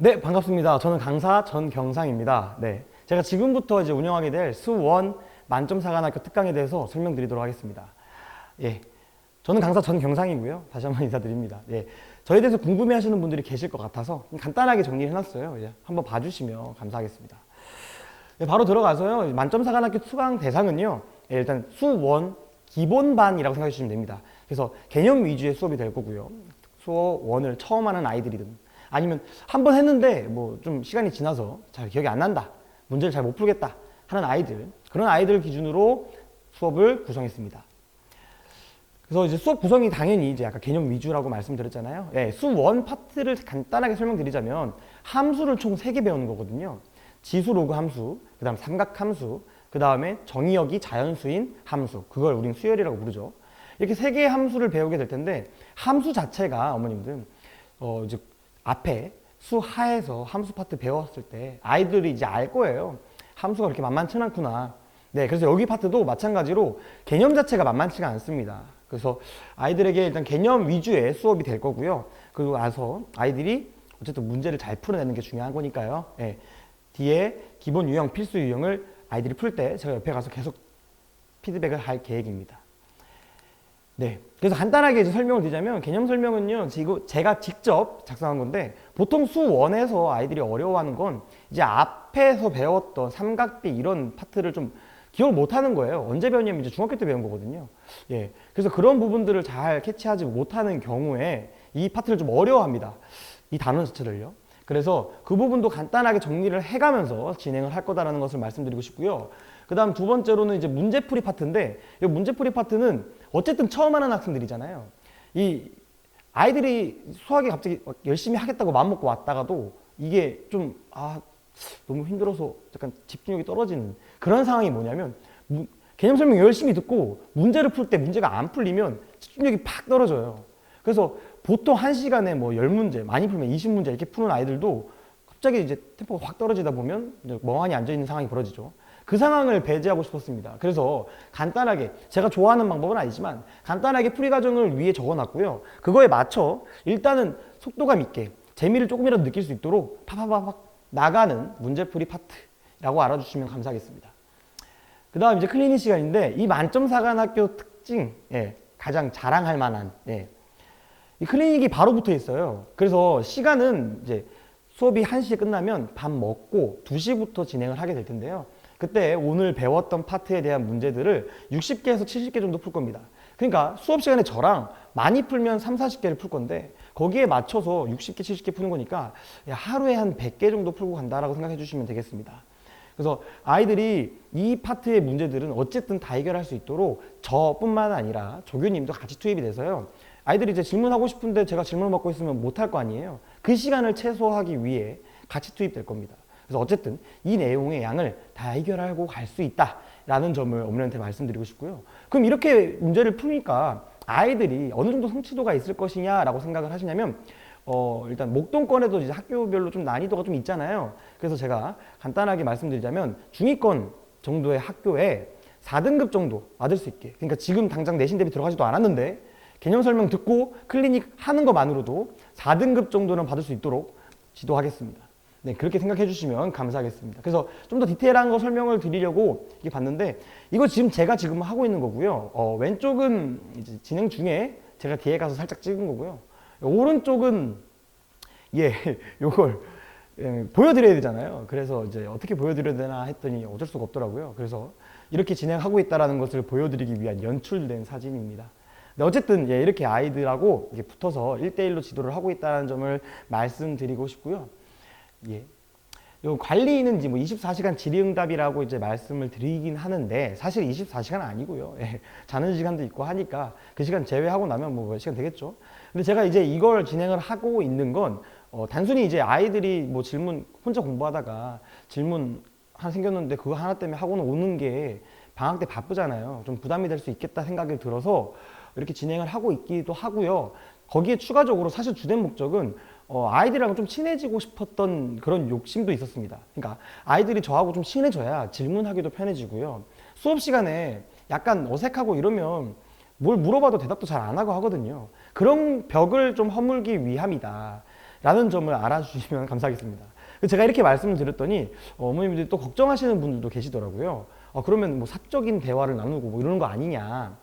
네, 반갑습니다. 저는 강사 전경상입니다. 네, 제가 지금부터 이제 운영하게 될 수원 만점사관학교 특강에 대해서 설명드리도록 하겠습니다. 예, 저는 강사 전경상이고요. 다시 한번 인사드립니다. 예, 저에 대해서 궁금해하시는 분들이 계실 것 같아서 간단하게 정리해놨어요. 예, 한번 봐주시면 감사하겠습니다. 예, 바로 들어가서요. 만점사관학교 특강 대상은요. 예, 일단 수원 기본반이라고 생각해 주시면 됩니다. 그래서 개념 위주의 수업이 될 거고요. 수원을 처음 하는 아이들이든 아니면 한 번 했는데 뭐 좀 시간이 지나서 잘 기억이 안 난다, 문제를 잘 못 풀겠다 하는 아이들, 그런 아이들 기준으로 수업을 구성했습니다. 그래서 이제 수업 구성이 당연히 이제 아까 개념 위주라고 말씀드렸잖아요. 예, 수원 파트를 간단하게 설명드리자면 함수를 총 3개 배우는 거거든요. 지수 로그 함수, 그 다음 삼각 함수, 그 다음에 정의역이 자연수인 함수, 그걸 우린 수열이라고 부르죠. 이렇게 3개의 함수를 배우게 될 텐데 함수 자체가 어머님들 이제 앞에 수하에서 함수 파트 배웠을 때 아이들이 이제 알 거예요. 함수가 그렇게 만만치 않구나. 네, 그래서 여기 파트도 마찬가지로 개념 자체가 만만치가 않습니다. 그래서 아이들에게 일단 개념 위주의 수업이 될 거고요. 그리고 나서 아이들이 어쨌든 문제를 잘 풀어내는 게 중요한 거니까요. 네, 뒤에 기본 유형, 필수 유형을 아이들이 풀 때 제가 옆에 가서 계속 피드백을 할 계획입니다. 네, 그래서 간단하게 이제 설명을 드리자면 개념 설명은요, 지금 제가 직접 작성한 건데 보통 수원에서 아이들이 어려워하는 건 이제 앞에서 배웠던 삼각비 이런 파트를 좀 기억을 못하는 거예요. 언제 배웠냐면 이제 중학교 때 배운 거거든요. 예, 그래서 그런 부분들을 잘 캐치하지 못하는 경우에 이 파트를 좀 어려워합니다. 이 단어 자체를요. 그래서 그 부분도 간단하게 정리를 해가면서 진행을 할 거다라는 것을 말씀드리고 싶고요. 그 다음 두 번째로는 이제 문제풀이 파트인데 이 문제풀이 파트는 어쨌든 처음 하는 학생들이잖아요. 이 아이들이 수학에 갑자기 열심히 하겠다고 마음먹고 왔다가도 이게 좀 너무 힘들어서 약간 집중력이 떨어지는 그런 상황이 뭐냐면 개념 설명 열심히 듣고 문제를 풀 때 문제가 안 풀리면 집중력이 팍 떨어져요. 그래서 보통 1시간에 뭐 10문제, 많이 풀면 20문제 이렇게 푸는 아이들도 갑자기 이제 템포가 확 떨어지다 보면 이제 멍하니 앉아있는 상황이 벌어지죠. 그 상황을 배제하고 싶었습니다. 그래서 간단하게, 제가 좋아하는 방법은 아니지만 간단하게 풀이 과정을 위에 적어놨고요. 그거에 맞춰 일단은 속도감 있게 재미를 조금이라도 느낄 수 있도록 팍팍팍 나가는 문제풀이 파트라고 알아주시면 감사하겠습니다. 그 다음 이제 클리닉 시간인데 이 만점사관학교 특징, 가장 자랑할 만한 이 클리닉이 바로 붙어 있어요. 그래서 시간은 이제 수업이 1시에 끝나면 밥 먹고 2시부터 진행을 하게 될 텐데요. 그때 오늘 배웠던 파트에 대한 문제들을 60개에서 70개 정도 풀 겁니다. 그러니까 수업 시간에 저랑 많이 풀면 3, 40개를 풀 건데 거기에 맞춰서 60개, 70개 푸는 거니까 하루에 한 100개 정도 풀고 간다라고 생각해 주시면 되겠습니다. 그래서 아이들이 이 파트의 문제들은 어쨌든 다 해결할 수 있도록 저뿐만 아니라 조교님도 같이 투입이 돼서요. 아이들이 이제 질문하고 싶은데 제가 질문을 받고 있으면 못할 거 아니에요. 그 시간을 최소화하기 위해 같이 투입될 겁니다. 그래서 어쨌든 이 내용의 양을 다 해결하고 갈 수 있다라는 점을 어머니한테 말씀드리고 싶고요. 그럼 이렇게 문제를 푸니까 아이들이 어느 정도 성취도가 있을 것이냐라고 생각을 하시냐면 일단 목동권에도 이제 학교별로 좀 난이도가 좀 있잖아요. 그래서 제가 간단하게 말씀드리자면 중위권 정도의 학교에 4등급 정도 받을 수 있게, 그러니까 지금 당장 내신 대비 들어가지도 않았는데 개념 설명 듣고 클리닉 하는 것만으로도 4등급 정도는 받을 수 있도록 지도하겠습니다. 네, 그렇게 생각해 주시면 감사하겠습니다. 그래서 좀 더 디테일한 거 설명을 드리려고 이게 봤는데 이거 제가 지금 하고 있는 거고요. 왼쪽은 이제 진행 중에 제가 뒤에 가서 살짝 찍은 거고요. 오른쪽은 요걸 보여드려야 되잖아요. 그래서 이제 어떻게 보여드려야 되나 했더니 어쩔 수가 없더라고요. 그래서 이렇게 진행하고 있다는 것을 보여드리기 위한 연출된 사진입니다. 근데 어쨌든 이렇게 아이들하고 이렇게 붙어서 1대1로 지도를 하고 있다는 점을 말씀드리고 싶고요. 요 관리는 뭐 24시간 질의응답이라고 이제 말씀을 드리긴 하는데 사실 24시간 아니고요. 자는 시간도 있고 하니까 그 시간 제외하고 나면 뭐 몇 시간 되겠죠. 근데 제가 이제 이걸 진행을 하고 있는 건 단순히 이제 아이들이 뭐 질문 혼자 공부하다가 질문 하나 생겼는데 그거 하나 때문에 학원 오는 게 방학 때 바쁘잖아요. 좀 부담이 될 수 있겠다 생각이 들어서 이렇게 진행을 하고 있기도 하고요. 거기에 추가적으로 사실 주된 목적은 아이들이랑 좀 친해지고 싶었던 그런 욕심도 있었습니다. 그러니까 아이들이 저하고 좀 친해져야 질문하기도 편해지고요. 수업 시간에 약간 어색하고 이러면 뭘 물어봐도 대답도 잘 안 하고 하거든요. 그런 벽을 좀 허물기 위함이다. 라는 점을 알아주시면 감사하겠습니다. 제가 이렇게 말씀을 드렸더니 어머님들이 또 걱정하시는 분들도 계시더라고요. 그러면 뭐 사적인 대화를 나누고 뭐 이러는 거 아니냐.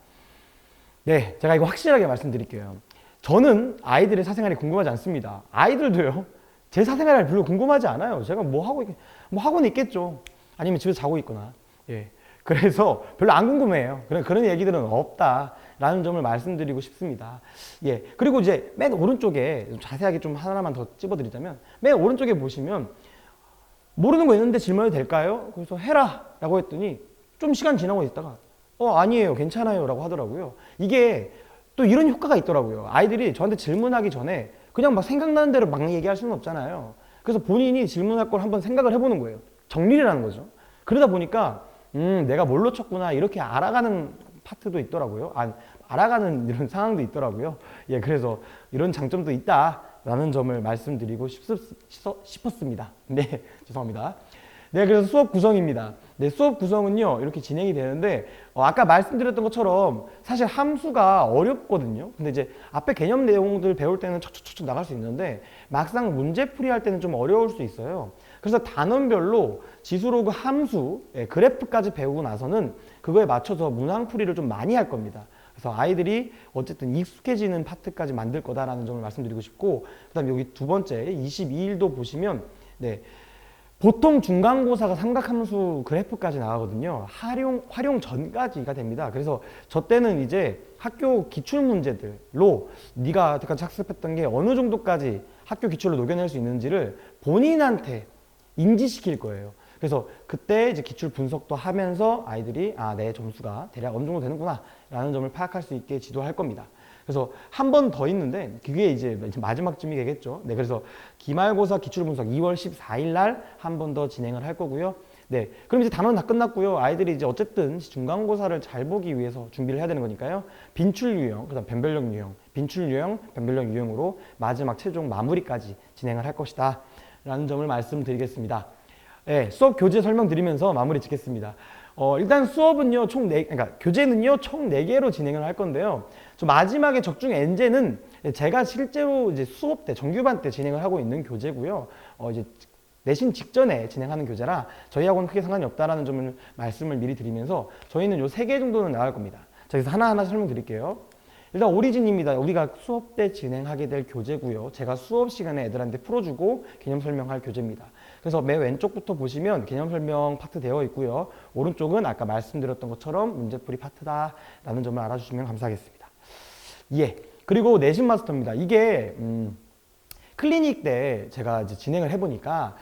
네, 제가 이거 확실하게 말씀드릴게요. 저는 아이들의 사생활이 궁금하지 않습니다. 아이들도요, 제 사생활이 별로 궁금하지 않아요. 제가 뭐 하고는 있겠죠. 아니면 집에서 자고 있거나. 예. 그래서 별로 안 궁금해요. 그런 얘기들은 없다라는 점을 말씀드리고 싶습니다. 예. 그리고 이제 맨 오른쪽에 좀 자세하게 좀 하나만 더 찝어드리자면, 맨 오른쪽에 보시면 모르는 거 있는데 질문해도 될까요? 그래서 해라 라고 했더니 좀 시간 지나고 있다가 아니에요, 괜찮아요 라고 하더라고요. 이게 또 이런 효과가 있더라고요. 아이들이 저한테 질문하기 전에 그냥 막 생각나는 대로 막 얘기할 수는 없잖아요. 그래서 본인이 질문할 걸 한번 생각을 해보는 거예요. 정리를 하는 거죠. 그러다 보니까 내가 뭘 놓쳤구나 이렇게 알아가는 파트도 있더라고요. 알아가는 이런 상황도 있더라고요. 예, 그래서 이런 장점도 있다라는 점을 말씀드리고 싶었습니다. 네, 죄송합니다. 네, 그래서 수업 구성입니다. 네, 수업 구성은요, 이렇게 진행이 되는데, 아까 말씀드렸던 것처럼 사실 함수가 어렵거든요. 근데 이제 앞에 개념 내용들 배울 때는 척척척 나갈 수 있는데, 막상 문제풀이 할 때는 좀 어려울 수 있어요. 그래서 단원별로 지수로그 함수, 그래프까지 배우고 나서는 그거에 맞춰서 문항풀이를 좀 많이 할 겁니다. 그래서 아이들이 어쨌든 익숙해지는 파트까지 만들 거다라는 점을 말씀드리고 싶고, 그 다음에 여기 두 번째 22일도 보시면, 네, 보통 중간고사가 삼각함수 그래프까지 나가거든요. 활용 전까지가 됩니다. 그래서 저 때는 이제 학교 기출문제들로 네가 여태까지 학습했던 게 어느 정도까지 학교 기출로 녹여낼 수 있는지를 본인한테 인지시킬 거예요. 그래서 그때 이제 기출 분석도 하면서 아이들이 내 점수가 대략 어느 정도 되는구나 라는 점을 파악할 수 있게 지도할 겁니다. 그래서 한 번 더 있는데 그게 이제 마지막쯤이 되겠죠. 네, 그래서 기말고사 기출분석 2월 14일 날 한 번 더 진행을 할 거고요. 네, 그럼 이제 단원 다 끝났고요. 아이들이 이제 어쨌든 중간고사를 잘 보기 위해서 준비를 해야 되는 거니까요. 빈출 유형, 그다음 변별력 유형, 빈출 유형, 변별력 유형으로 마지막 최종 마무리까지 진행을 할 것이다 라는 점을 말씀드리겠습니다. 네, 수업 교재 설명드리면서 마무리 짓겠습니다. 일단 수업은요, 그러니까 교재는요, 총 4개로 진행을 할 건데요. 마지막에 적중 엔제는 제가 실제로 이제 수업 때, 정규반 때 진행을 하고 있는 교재고요. 이제 내신 직전에 진행하는 교재라 저희하고는 크게 상관이 없다라는 점을 말씀을 미리 드리면서 저희는 요 3개 정도는 나갈 겁니다. 자, 그래서 하나하나 설명드릴게요. 일단 오리진입니다. 우리가 수업 때 진행하게 될 교재고요. 제가 수업 시간에 애들한테 풀어주고 개념 설명할 교재입니다. 그래서 맨 왼쪽부터 보시면 개념 설명 파트 되어 있고요. 오른쪽은 아까 말씀드렸던 것처럼 문제풀이 파트다라는 점을 알아주시면 감사하겠습니다. 예. 그리고 내신 마스터입니다. 이게 클리닉 때 제가 이제 진행을 해보니까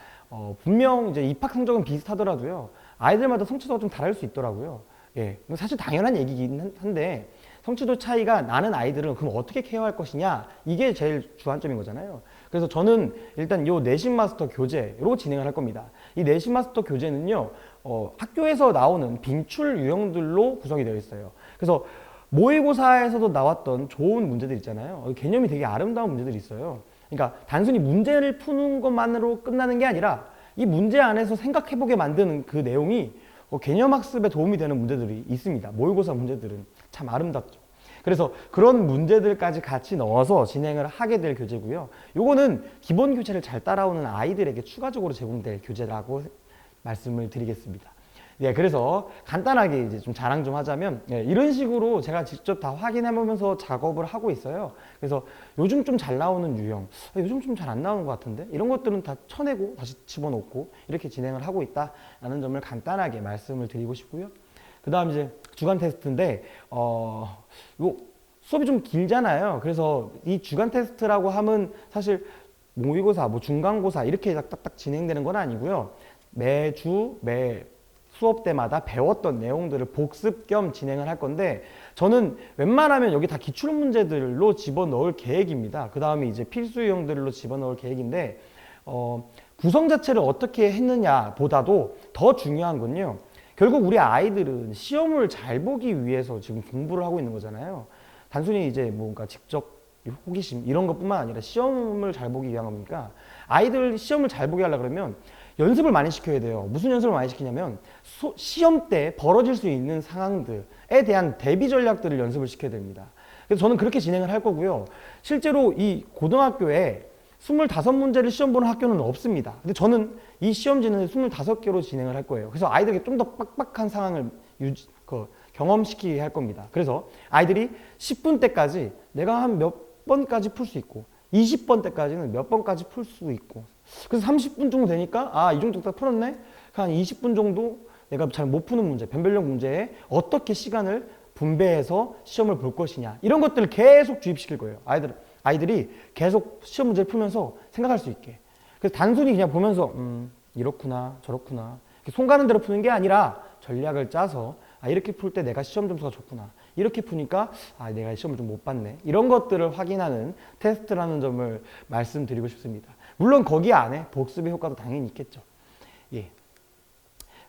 분명 이제 입학 성적은 비슷하더라도요. 아이들마다 성취도가 좀 다를 수 있더라고요. 예. 사실 당연한 얘기긴 한데 성취도 차이가 나는 아이들은 그럼 어떻게 케어할 것이냐, 이게 제일 주안점인 거잖아요. 그래서 저는 일단 요 내신 마스터 교재로 진행을 할 겁니다. 이 내신 마스터 교재는요, 학교에서 나오는 빈출 유형들로 구성이 되어 있어요. 그래서 모의고사에서도 나왔던 좋은 문제들 있잖아요. 개념이 되게 아름다운 문제들이 있어요. 그러니까 단순히 문제를 푸는 것만으로 끝나는 게 아니라 이 문제 안에서 생각해보게 만드는 그 내용이 개념 학습에 도움이 되는 문제들이 있습니다. 모의고사 문제들은 참 아름답죠. 그래서 그런 문제들까지 같이 넣어서 진행을 하게 될 교재고요. 요거는 기본 교재를 잘 따라오는 아이들에게 추가적으로 제공될 교재라고 말씀을 드리겠습니다. 네, 그래서 간단하게 이제 좀 자랑 좀 하자면, 이런 식으로 제가 직접 다 확인해 보면서 작업을 하고 있어요. 그래서 요즘 좀 잘 나오는 유형, 요즘 좀 잘 안 나오는 것 같은데, 이런 것들은 다 쳐내고 다시 집어넣고 이렇게 진행을 하고 있다라는 점을 간단하게 말씀을 드리고 싶고요. 그 다음 이제 주간 테스트인데, 요 수업이 좀 길잖아요. 그래서 이 주간 테스트라고 하면 사실 모의고사, 뭐 중간고사 이렇게 딱딱딱 진행되는 건 아니고요. 매주 매 수업 때마다 배웠던 내용들을 복습 겸 진행을 할 건데, 저는 웬만하면 여기 다 기출 문제들로 집어넣을 계획입니다. 그 다음에 이제 필수 유형들로 집어넣을 계획인데, 구성 자체를 어떻게 했느냐 보다도 더 중요한 건요, 결국 우리 아이들은 시험을 잘 보기 위해서 지금 공부를 하고 있는 거잖아요. 단순히 이제 뭔가 직접 호기심 이런 것뿐만 아니라 시험을 잘 보기 위한 겁니까? 아이들 시험을 잘 보게 하려고 그러면 연습을 많이 시켜야 돼요. 무슨 연습을 많이 시키냐면 시험 때 벌어질 수 있는 상황들에 대한 대비 전략들을 연습을 시켜야 됩니다. 그래서 저는 그렇게 진행을 할 거고요. 실제로 이 고등학교에 25문제를 시험 보는 학교는 없습니다. 근데 저는 이 시험지는 25개로 진행을 할 거예요. 그래서 아이들에게 좀 더 빡빡한 상황을 경험시키게 할 겁니다. 그래서 아이들이 10분 때까지 내가 한 몇 번까지 풀 수 있고 20번 때까지는 몇 번까지 풀 수 있고 그래서 30분 정도 되니까 이 정도 딱 풀었네? 한 20분 정도 내가 잘 못 푸는 문제, 변별력 문제에 어떻게 시간을 분배해서 시험을 볼 것이냐 이런 것들을 계속 주입시킬 거예요. 아이들이 계속 시험 문제를 풀면서 생각할 수 있게. 그래서 단순히 그냥 보면서 이렇구나 저렇구나 손 가는 대로 푸는 게 아니라 전략을 짜서 이렇게 풀 때 내가 시험 점수가 좋구나 이렇게 푸니까 내가 시험을 좀 못 봤네 이런 것들을 확인하는 테스트라는 점을 말씀드리고 싶습니다. 물론 거기 안에 복습의 효과도 당연히 있겠죠. 예.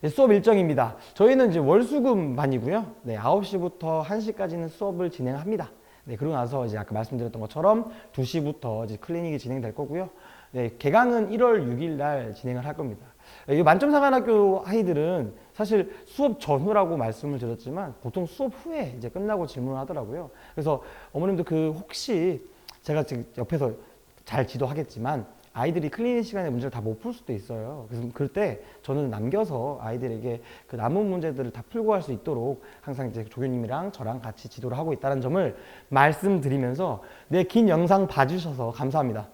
수업 일정입니다. 저희는 이제 월수금반이고요. 네, 9시부터 1시까지는 수업을 진행합니다. 네, 그러고 나서 이제 아까 말씀드렸던 것처럼 2시부터 이제 클리닉이 진행될 거고요. 네, 개강은 1월 6일 날 진행을 할 겁니다. 이 만점사관학교 아이들은 사실 수업 전후라고 말씀을 드렸지만 보통 수업 후에 이제 끝나고 질문을 하더라고요. 그래서 어머님도 혹시 제가 지금 옆에서 잘 지도하겠지만 아이들이 클리닉 시간에 문제를 다 못 풀 수도 있어요. 그래서 그럴 때 저는 남겨서 아이들에게 그 남은 문제들을 다 풀고 할 수 있도록 항상 이제 조교님이랑 저랑 같이 지도를 하고 있다는 점을 말씀드리면서 긴 영상 봐주셔서 감사합니다.